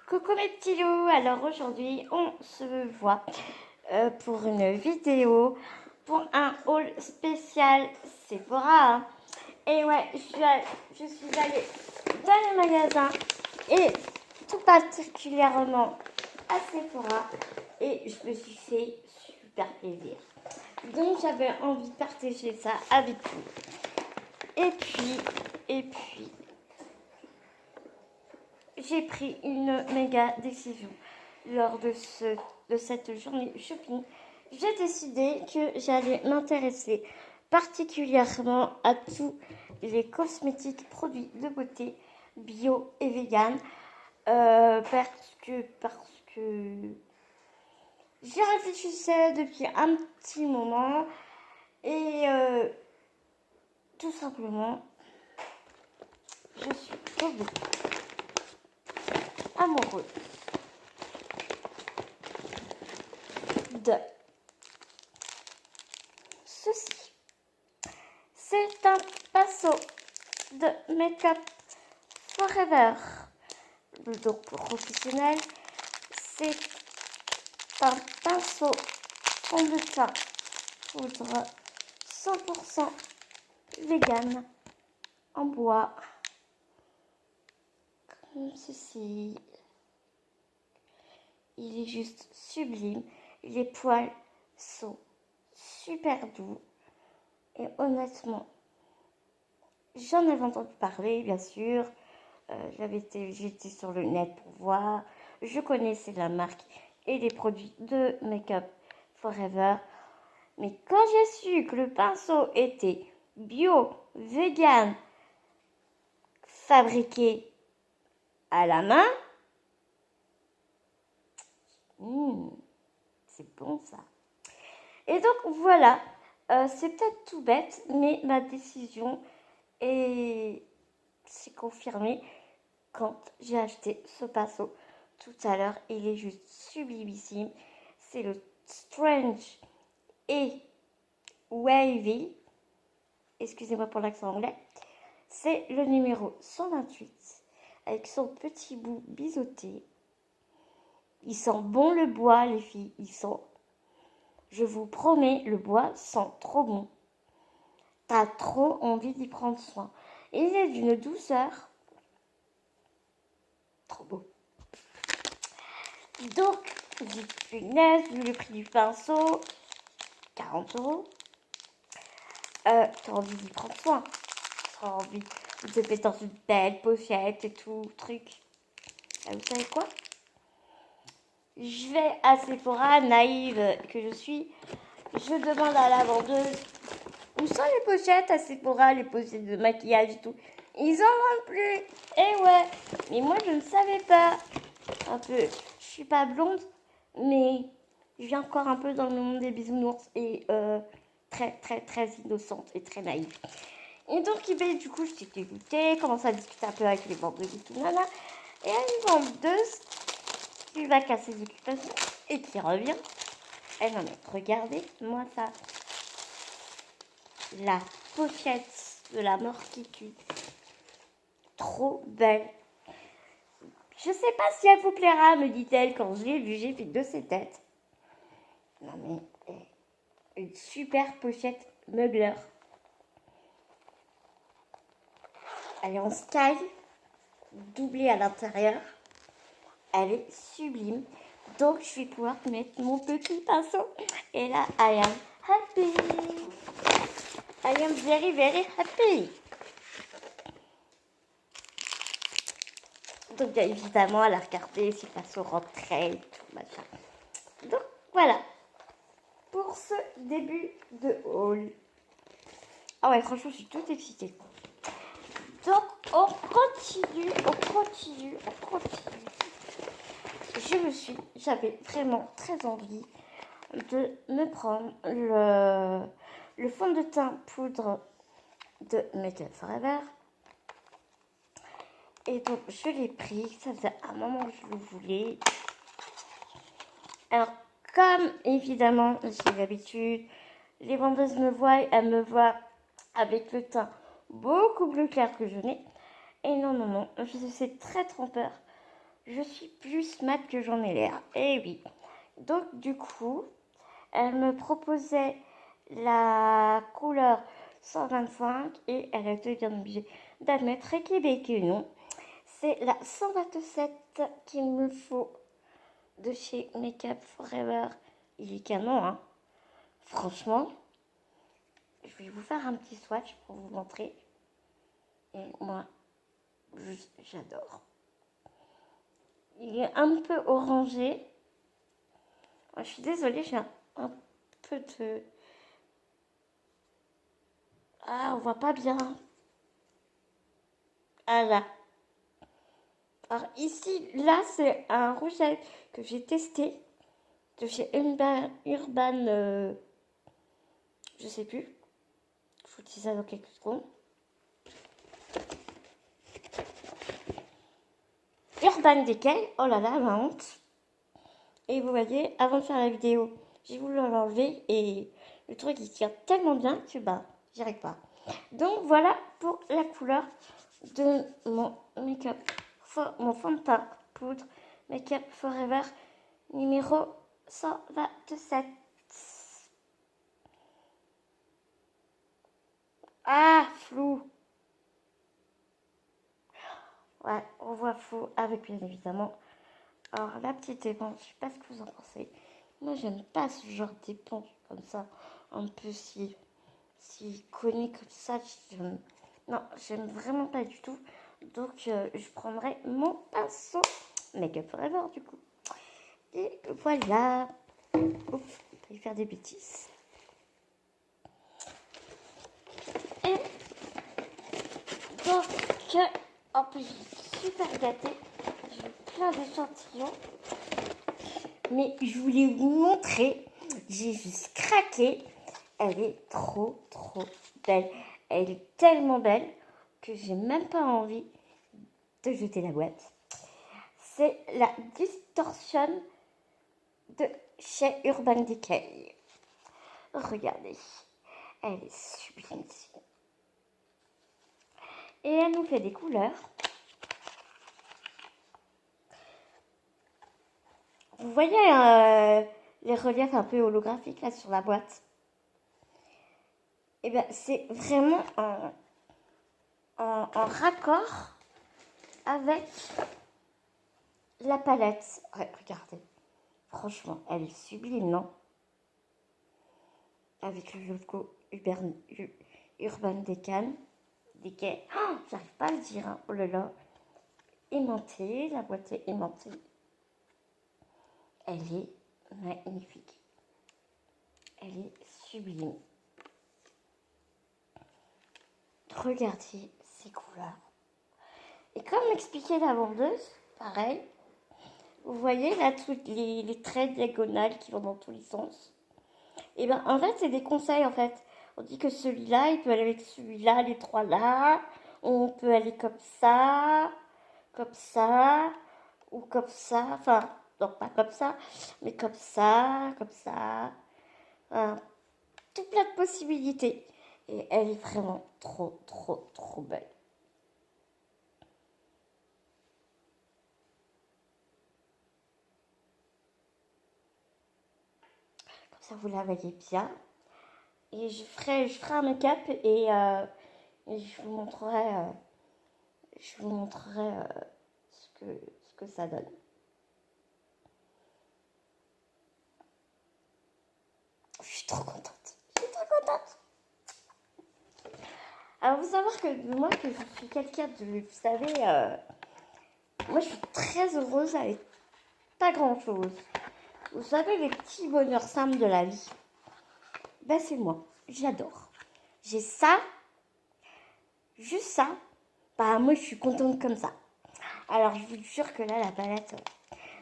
Coucou mes petits loups, alors aujourd'hui on se voit pour une vidéo pour un haul spécial Sephora. Et ouais, je suis allée dans le magasin et tout particulièrement à Sephora et je me suis fait super plaisir. Donc j'avais envie de partager ça avec vous. Et puis, j'ai pris une méga décision lors de cette journée shopping. J'ai décidé que j'allais m'intéresser particulièrement à tous les cosmétiques, produits de beauté bio et vegan parce que j'y réfléchissais depuis un petit moment et tout simplement je suis tombée amoureuse de ceci. C'est un pinceau de Make-up Forever. Donc pour professionnel, c'est un pinceau fond de teint poudre 100% vegan en bois. Comme ceci. Il est juste sublime. Les poils sont super doux. Et honnêtement, j'en avais entendu parler, bien sûr. J'étais sur le net pour voir. Je connaissais la marque et les produits de Make-up Forever. Mais quand j'ai su que le pinceau était bio, vegan, fabriqué à la main, c'est bon ça. Et donc voilà, c'est peut-être tout bête, mais ma décision s'est confirmée quand j'ai acheté ce pinceau tout à l'heure. Il est juste sublimissime. C'est le Strange et Wavy. Excusez-moi pour l'accent anglais. C'est le numéro 128 avec son petit bout biseauté. Il sent bon le bois, les filles. Je vous promets, le bois sent trop bon. T'as trop envie d'y prendre soin. Il est d'une douceur. Trop beau. Donc, dites punaise, vu le prix du pinceau, 40 €. T'as envie d'y prendre soin. T'as envie de te mettre dans une belle pochette et tout, truc. Vous savez quoi? Je vais à Sephora, naïve que je suis. Je demande à la vendeuse où sont les pochettes à Sephora, les pochettes de maquillage et tout. Ils en vendent plus. Eh ouais, mais moi je ne savais pas. Un peu, je suis pas blonde, mais je vis encore un peu dans le monde des bisounours et très très très innocente et très naïve. Et donc du coup j'étais dégoûtée, commence à discuter un peu avec les vendeuses et tout, nana. Et une vendeuse qui va casser ses occupations et qui revient. Elle en est, regardez moi ça. La pochette de la mort qui tue. Trop belle. Je sais pas si elle vous plaira, me dit-elle. Quand je l'ai vue, j'ai fait de ses têtes. Non mais, une super pochette Mugler. Elle est en sky, doublée à l'intérieur. Elle est sublime. Donc, je vais pouvoir mettre mon petit pinceau. Et là, I am happy. I am very, very happy. Donc, bien évidemment, elle a regardé si le pinceau rentrait et tout, machin. Donc, voilà. Pour ce début de haul. Ah ouais, franchement, je suis toute excitée. Donc, on continue. J'avais vraiment très envie de me prendre le fond de teint poudre de Make-up Forever. Et donc, je l'ai pris. Ça faisait un moment que je le voulais. Alors, comme évidemment, j'ai l'habitude, les vendeuses elles me voient avec le teint beaucoup plus clair que je n'ai. Et non, je suis très trompeur. je suis plus mat que j'en ai l'air. Eh oui. Donc du coup, elle me proposait la couleur 125 et elle a été bien obligée d'admettre que non. C'est la 127 qu'il me faut de chez Make Up Forever. Il est canon, hein. Franchement, je vais vous faire un petit swatch pour vous montrer. Et moi, j'adore. Il est un peu orangé. Je suis désolée, j'ai un peu de... Ah, on voit pas bien. Ah là. Alors ici, là, c'est un rouge à lèvres que j'ai testé de chez Urban, je sais plus. Je vous dis ça dans quelques secondes. Urban Decay, oh là là, ma honte. Et vous voyez, avant de faire la vidéo, j'ai voulu l'enlever et le truc il tient tellement bien que bah, j'y arrive pas. Donc voilà pour la couleur de mon make-up, mon fond de teint poudre Make-up Forever numéro 127. Ah, flou. Ouais, on voit flou avec bien évidemment. Alors la petite éponge, je sais pas ce que vous en pensez. Moi j'aime pas ce genre d'éponge comme ça, un peu si connu comme ça. Non, j'aime vraiment pas du tout. Donc je prendrai mon pinceau Make-up Forever du coup. Et voilà. Oups, je vais faire des bêtises. Et donc, en plus, je suis super gâtée. J'ai plein d'échantillons. Mais je voulais vous montrer. J'ai juste craqué. Elle est trop, trop belle. Elle est tellement belle que j'ai même pas envie de jeter la boîte. C'est la Distortion de chez Urban Decay. Regardez. Elle est sublime. Et elle nous fait des couleurs. Vous voyez les reliefs un peu holographiques là sur la boîte. Et bien c'est vraiment en raccord avec la palette. Ouais, regardez. Franchement, elle est sublime, non? Avec le logo Urban Decay. Oh, j'arrive pas à le dire, hein. Oh là là. Aimantée, la boîte est aimantée. Elle est magnifique. Elle est sublime. Regardez ces couleurs. Et comme m'expliquait la vendeuse, pareil, vous voyez là toutes les traits diagonales qui vont dans tous les sens. Et bien en fait c'est des conseils en fait. On dit que celui-là il peut aller avec celui-là, les trois là. On peut aller comme ça ou comme ça. Enfin non pas comme ça, mais comme ça. Enfin, tout plein de possibilités. Et elle est vraiment trop trop trop belle. Ça vous la voyez bien. Et je ferai un make-up et je vous montrerai ce que ça donne. Je suis trop contente. Alors, vous savoir que moi, que je suis quelqu'un de, vous savez, moi, je suis très heureuse avec pas grand-chose. Vous savez, les petits bonheurs simples de la vie. Ben, c'est moi. J'adore. J'ai ça, juste ça. Bah, moi, je suis contente comme ça. Alors, je vous jure que là, la palette...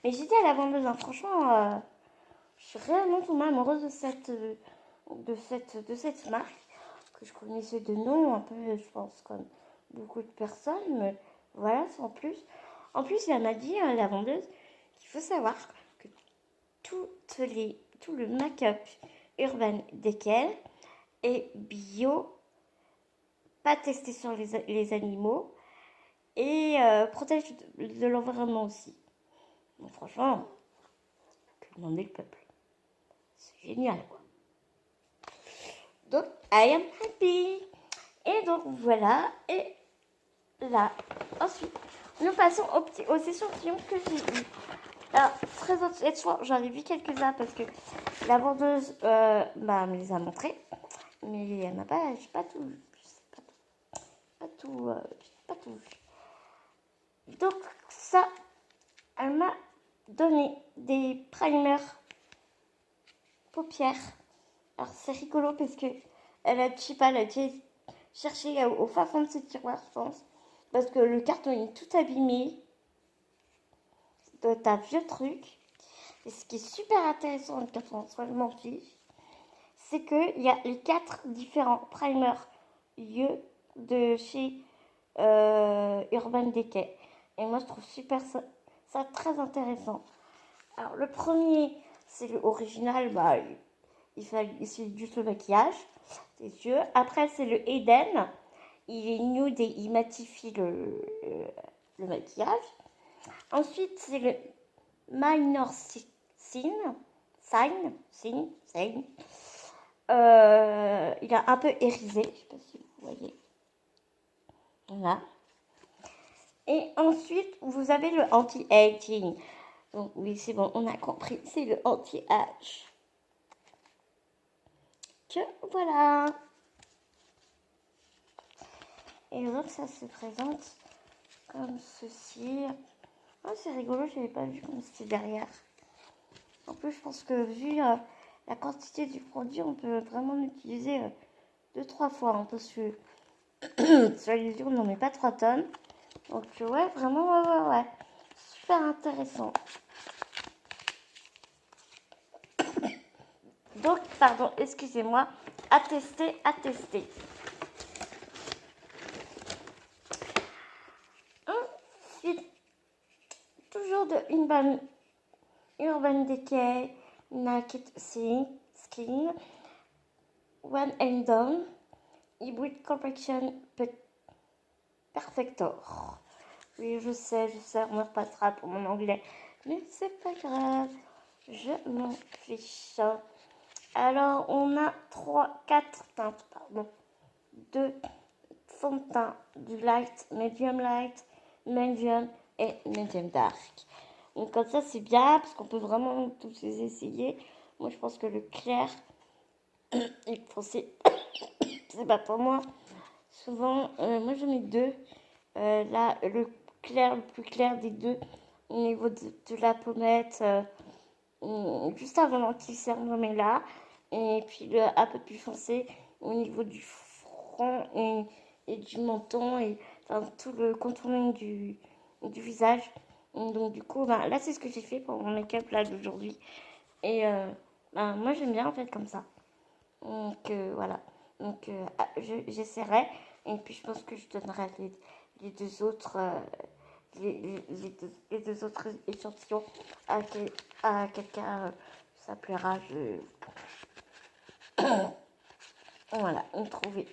Mais j'ai dit à la vendeuse, hein, franchement, je suis réellement tombée amoureuse de cette marque que je connaissais de nom, un peu, je pense, comme beaucoup de personnes, mais voilà, sans plus. En plus, elle m'a dit, la vendeuse, qu'il faut savoir que tout le make-up Urban Decay est bio, pas testé sur les animaux et protège de l'environnement aussi. Donc franchement, que demander le peuple. C'est génial, quoi. Donc, I am happy. Et donc, voilà. Et là, ensuite, nous passons aux échantillons que j'ai eu. Alors, très honnêtement, j'en ai vu quelques-uns parce que la vendeuse me les a montrés. Mais elle m'a pas, j'ai pas tout, je sais pas tout vu. Donc, ça, elle m'a donné des primers paupières. Alors, c'est rigolo parce que elle a été chercher au fin fond de ce tiroir, je pense. Parce que le carton est tout abîmé. C'est un vieux truc. Et ce qui est super intéressant dans le carton, je m'en fiche, c'est qu'il y a les 4 différents primers yeux de chez Urban Decay. Et moi, je trouve ça très intéressant. Alors, le premier, c'est le original. C'est juste le maquillage des yeux. Après, c'est le Eden. Il est nude et il matifie le maquillage. Ensuite, c'est le Minor Sign. Il est un peu irisé. Je ne sais pas si vous voyez. Voilà. Et ensuite, vous avez le anti-aging. Donc oui, c'est bon, on a compris. C'est le anti-age. Que voilà. Et donc, ça se présente comme ceci. Oh, c'est rigolo, je n'avais pas vu comme c'était derrière. En plus, je pense que vu la quantité du produit, on peut vraiment l'utiliser 2-3 fois. Hein, parce que sur les yeux, on n'en met pas 3 tonnes. Donc, ouais, vraiment, ouais. Super intéressant. Donc, pardon, excusez-moi. À tester. Ensuite, toujours de Urban Decay, Naked Skin, One and Done, Hybrid Complexion Perfector. Oui, je sais, on me repassera pour mon anglais. Mais c'est pas grave, je m'en fiche. Alors, on a 4 teintes, pardon. 2 fonds de teint, du light, medium et medium dark. Donc comme ça, c'est bien, parce qu'on peut vraiment tous les essayer. Moi, je pense que le clair et foncé, c'est pas pour moi. Souvent, moi j'en ai 2. Là, le plus clair des 2, au niveau de la pommette, juste avant l'anti-cerne, j'en mets là. Et puis le un peu plus foncé au niveau du front et du menton et enfin, tout le contouring du visage. Donc du coup, là c'est ce que j'ai fait pour mon make-up là d'aujourd'hui. Et moi j'aime bien en fait comme ça. Donc voilà. Donc j'essaierai. Et puis je pense que je donnerai les deux autres les deux autres échantillons à quelqu'un. Ça plaira. Voilà, on trouvait.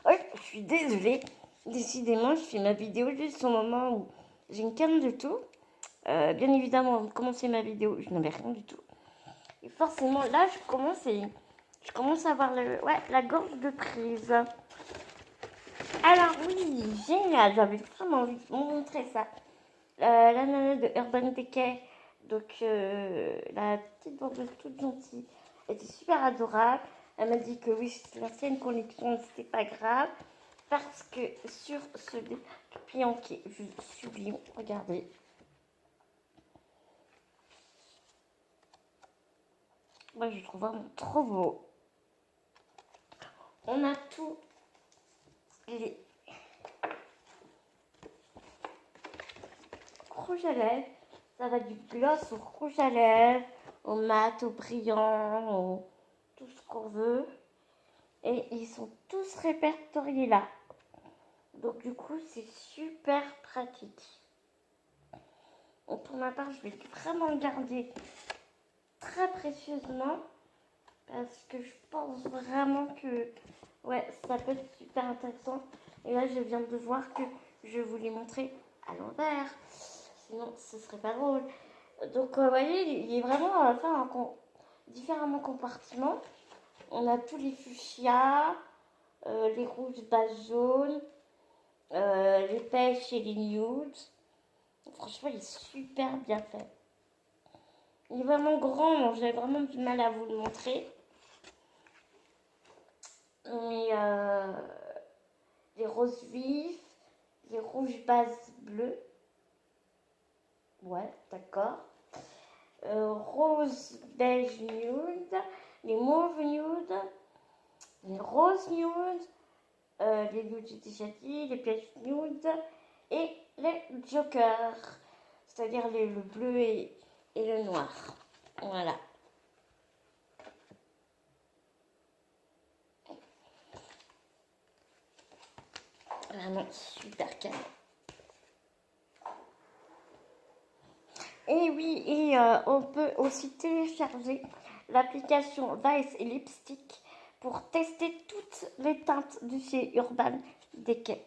Oh, je suis désolée. Décidément, je fais ma vidéo juste au moment où j'ai une canne de tout. Bien évidemment, avant de commencer ma vidéo, je n'avais rien du tout. Et forcément, là, je commence à avoir la gorge de prise. Alors oui, génial, j'avais vraiment envie de vous montrer ça. La nana de Urban Decay, donc la petite vendeuse toute gentille, elle était super adorable. Elle m'a dit que oui, c'était l'ancienne collection, c'était pas grave. Parce que sur ce dépliant qui est juste sublime, regardez. Moi, je trouve vraiment trop beau. On a tous les rouges à lèvres. Ça va du gloss au rouge à lèvres, au mat, au brillant, au tout ce qu'on veut. Et ils sont tous répertoriés là. Donc du coup, c'est super pratique. Donc, pour ma part, je vais vraiment le garder très précieusement. Parce que je pense vraiment que ouais, ça peut être super intéressant. Et là, je viens de voir que je vous l'ai montré à l'envers. sinon ce serait pas drôle. Donc, vous voyez, il est vraiment fait en différents compartiments. On a tous les fuchsias, les rouges base jaunes, les pêches et les nudes. Franchement, il est super bien fait. Il est vraiment grand, j'ai vraiment du mal à vous le montrer. Mais les roses vifs, les rouges bases bleues. Ouais, d'accord. Rose beige nude, les mauves nude, les roses nude, les nudes j'ai déjà dit, les pièges nude et les jokers, c'est-à-dire le bleu et le noir. Voilà. Vraiment super calme. Et oui, et on peut aussi télécharger l'application Vice et Lipstick pour tester toutes les teintes de chez Urban Decay.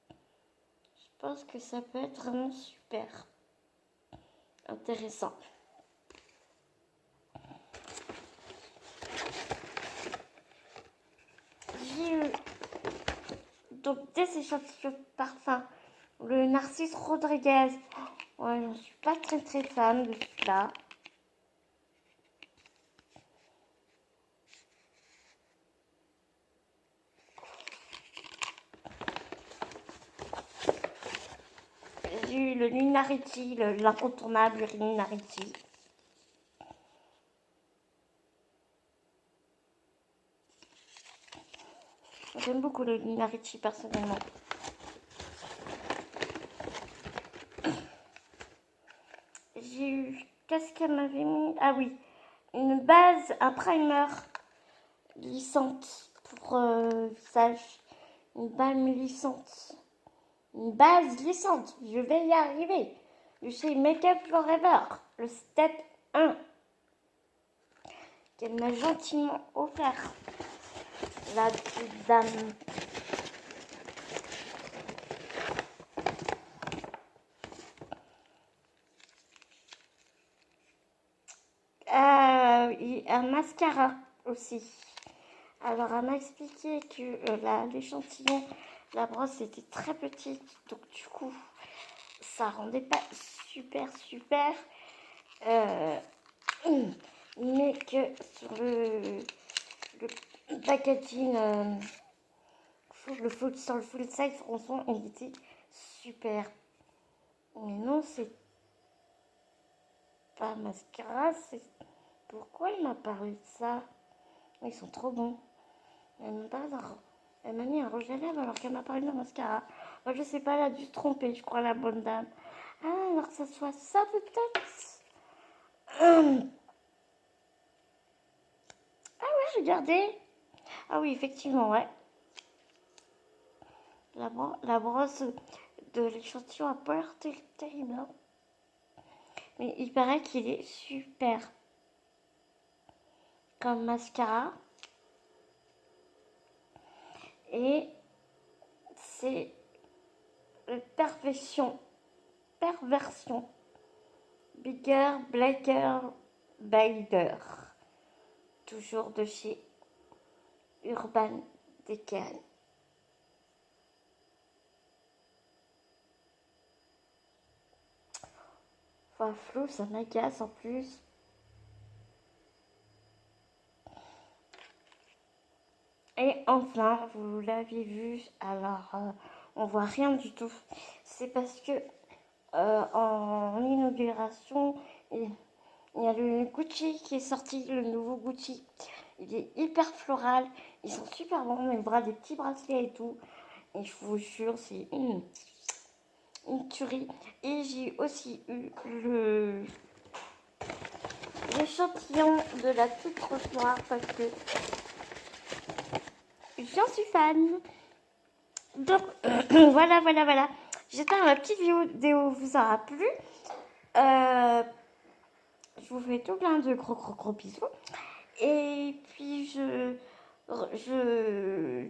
Je pense que ça peut être vraiment super intéressant. J'ai eu donc des échantillons de parfum. Le Narcisse Rodriguez. Ouais, je ne suis pas très fan de celui-là. J'ai eu le Lunariti, l'incontournable Lunariti. J'aime beaucoup le Lunariti personnellement. J'ai eu, qu'est-ce qu'elle m'avait mis? Ah oui, une base, un primer lissante pour visage. Une balme lissante. Une base lissante, je vais y arriver. De chez Makeup Forever, le step 1. Qu'elle m'a gentiment offert. La petite dame. Et un mascara aussi. Alors, elle m'a expliqué que l'échantillon, la brosse était très petite. Donc, du coup, ça rendait pas super. Mais que sur le packaging, sur le full size, franchement, il était super. Mais non, c'est pas mascara, c'est... Pourquoi il m'a parlé de ça? Ils sont trop bons. Elle m'a mis un rouge à lèvres alors qu'elle m'a parlé de mascara. Moi, je sais pas, elle a dû se tromper, je crois, la bonne dame. Ah, alors que ça soit ça, peut-être. Ah ouais, regardez. Ah oui, effectivement, ouais. La brosse de l'échantillon a pas l'air terrible. Hein. Mais il paraît qu'il est super. Comme mascara. Et c'est perversion. Bigger, Blacker, Bader. Toujours de chez Urban Decay. Enfin, flou, ça m'agace en plus. Et enfin, vous l'avez vu, alors on voit rien du tout. C'est parce que en inauguration, il y a le Gucci qui est sorti, le nouveau Gucci. Il est hyper floral, ils sont super bons, les bras, des petits bracelets et tout. Et je vous jure, c'est une tuerie. Et j'ai aussi eu l'échantillon de la petite rose noire parce que j'en suis fan. Donc voilà. J'espère que ma petite vidéo vous aura plu. Je vous fais tout plein de gros bisous. Et puis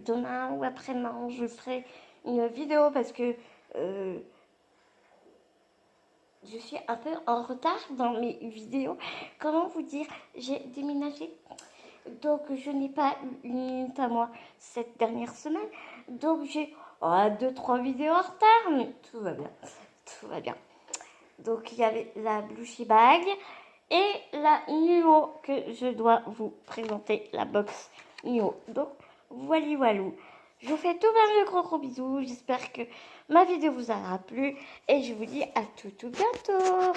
demain ou après-demain, je ferai une vidéo parce que je suis un peu en retard dans mes vidéos. Comment vous dire, j'ai déménagé. Donc, je n'ai pas eu une minute à moi cette dernière semaine. Donc, j'ai 2-3 vidéos en retard, mais tout va bien. Tout va bien. Donc, il y avait la Blushy Bag et la Nuo que je dois vous présenter, la box Nuo. Donc, voilà, voilà. Je vous fais tout plein de gros bisous. J'espère que ma vidéo vous aura plu. Et je vous dis à tout bientôt.